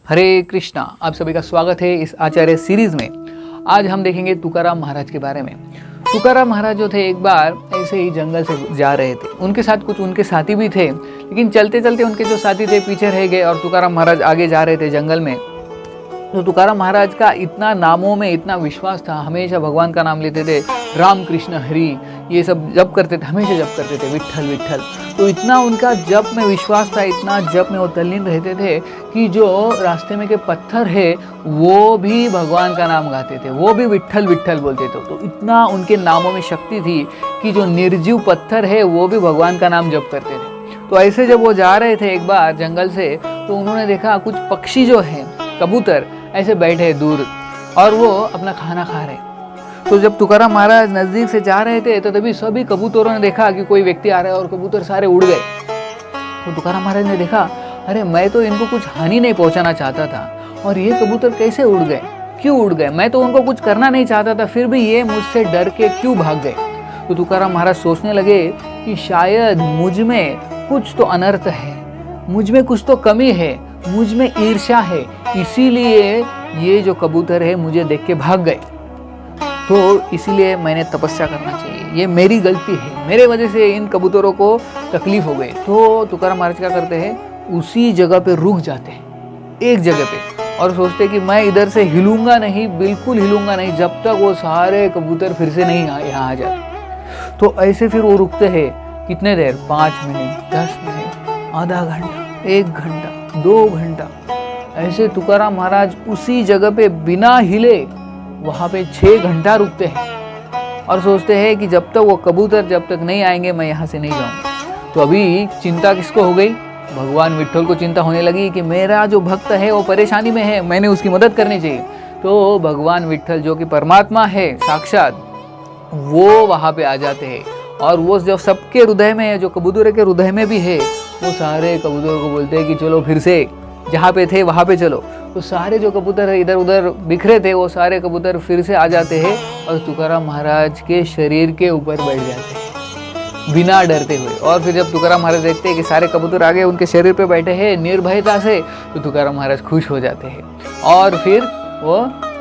हरे कृष्णा, आप सभी का स्वागत है इस आचार्य सीरीज में। आज हम देखेंगे तुकाराम महाराज के बारे में। तुकाराम महाराज जो थे, एक बार ऐसे ही जंगल से जा रहे थे। उनके साथ कुछ उनके साथी भी थे, लेकिन चलते चलते उनके जो साथी थे पीछे रह गए और तुकाराम महाराज आगे जा रहे थे जंगल में। तो तुकाराम महाराज का इतना नामों में इतना विश्वास था, हमेशा भगवान का नाम लेते थे, राम कृष्ण हरि ये सब जप करते थे, हमेशा जप करते थे, विट्ठल विट्ठल। तो इतना उनका जप में विश्वास था, इतना जप में वो तल्लीन रहते थे कि जो रास्ते में के पत्थर है वो भी भगवान का नाम गाते थे, वो भी विट्ठल विट्ठल बोलते थे। तो इतना उनके नामों में शक्ति थी कि जो निर्जीव पत्थर है वो भी भगवान का नाम जप करते थे। तो ऐसे जब वो जा रहे थे एक बार जंगल से, तो उन्होंने देखा कुछ पक्षी जो है कबूतर ऐसे बैठे दूर और वो अपना खाना खा रहे। तो जब तुकाराम महाराज नजदीक से जा रहे थे तो तभी सभी कबूतरों ने देखा कि कोई व्यक्ति आ रहा है और कबूतर सारे उड़ गए। तो तुकाराम महाराज ने देखा, अरे मैं तो इनको कुछ हानि नहीं पहुंचाना चाहता था और ये कबूतर कैसे उड़ गए, क्यों उड़ गए? मैं तो उनको कुछ करना नहीं चाहता था, फिर भी ये मुझसे डर के क्यों भाग गए? तो तुकाराम महाराज सोचने लगे कि शायद मुझ में कुछ तो अनर्थ है, मुझ में कुछ तो कमी है, मुझ में ईर्ष्या है, इसीलिए ये जो कबूतर है मुझे देख के भाग गए। तो इसीलिए मैंने तपस्या करना चाहिए, ये मेरी गलती है, मेरे वजह से इन कबूतरों को तकलीफ हो गई। तो तुकाराम महाराज क्या करते हैं, उसी जगह पे रुक जाते हैं, एक जगह पे, और सोचते हैं कि मैं इधर से हिलूंगा नहीं, बिल्कुल हिलूंगा नहीं जब तक वो सारे कबूतर फिर से नहीं यहाँ आ जाते। तो ऐसे फिर वो रुकते हैं, कितने देर, 5 मिनट, 10 मिनट, आधा घंटा, 1 घंटा, 2 घंटा। ऐसे तुकाराम महाराज उसी जगह पे बिना हिले वहाँ पे 6 घंटा रुकते हैं और सोचते हैं कि जब तक वो कबूतर जब तक नहीं आएंगे मैं यहाँ से नहीं जाऊँगा। तो अभी चिंता किसको हो गई? भगवान विट्ठल को चिंता होने लगी कि मेरा जो भक्त है वो परेशानी में है, मैंने उसकी मदद करनी चाहिए। तो भगवान विट्ठल जो कि परमात्मा है साक्षात, वो वहाँ पे आ जाते हैं और वो जो सबके हृदय में है, जो कबूतर के हृदय में भी है, वो सारे कबूतरों को बोलते हैं कि चलो फिर से जहाँ पे थे वहाँ पे चलो। तो सारे जो कबूतर इधर उधर बिखरे थे वो सारे कबूतर फिर से आ जाते हैं और तुकाराम महाराज के शरीर के ऊपर बैठ जाते हैं बिना डरते हुए। और फिर जब तुकाराम महाराज देखते हैं कि सारे कबूतर आगे उनके शरीर पे बैठे हैं निर्भयता से, तो तुकाराम महाराज खुश हो जाते हैं और फिर वो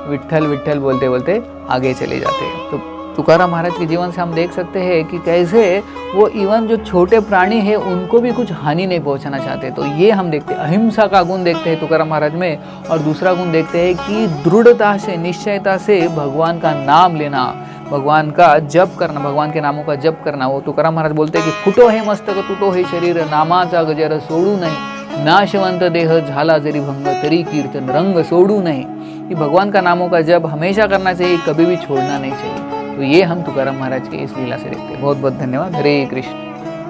विट्ठल विट्ठल बोलते बोलते आगे चले जाते हैं। तो तुकाराम महाराज के जीवन से हम देख सकते हैं कि कैसे वो इवन जो छोटे प्राणी हैं उनको भी कुछ हानि नहीं पहुंचाना चाहते। तो ये हम देखते हैं, अहिंसा का गुण देखते हैं तुकाराम महाराज में, और दूसरा गुण देखते हैं कि दृढ़ता से, निश्चयता से भगवान का नाम लेना, भगवान का जप करना, भगवान के नामों का जप करना। वो तुकाराम महाराज बोलते हैं कि फुटो है मस्तक तुटो है शरीर, नामाचा गजर सोडू नहीं, नाशवंत देह झाला जरी भंग, तरी कीर्तन रंग सोडू नहीं। कि भगवान का नामों का जप हमेशा करना चाहिए, कभी भी छोड़ना नहीं चाहिए। तो ये हम तुकाराम महाराज के इस लीला से देखते हैं। बहुत बहुत धन्यवाद। हरे कृष्ण।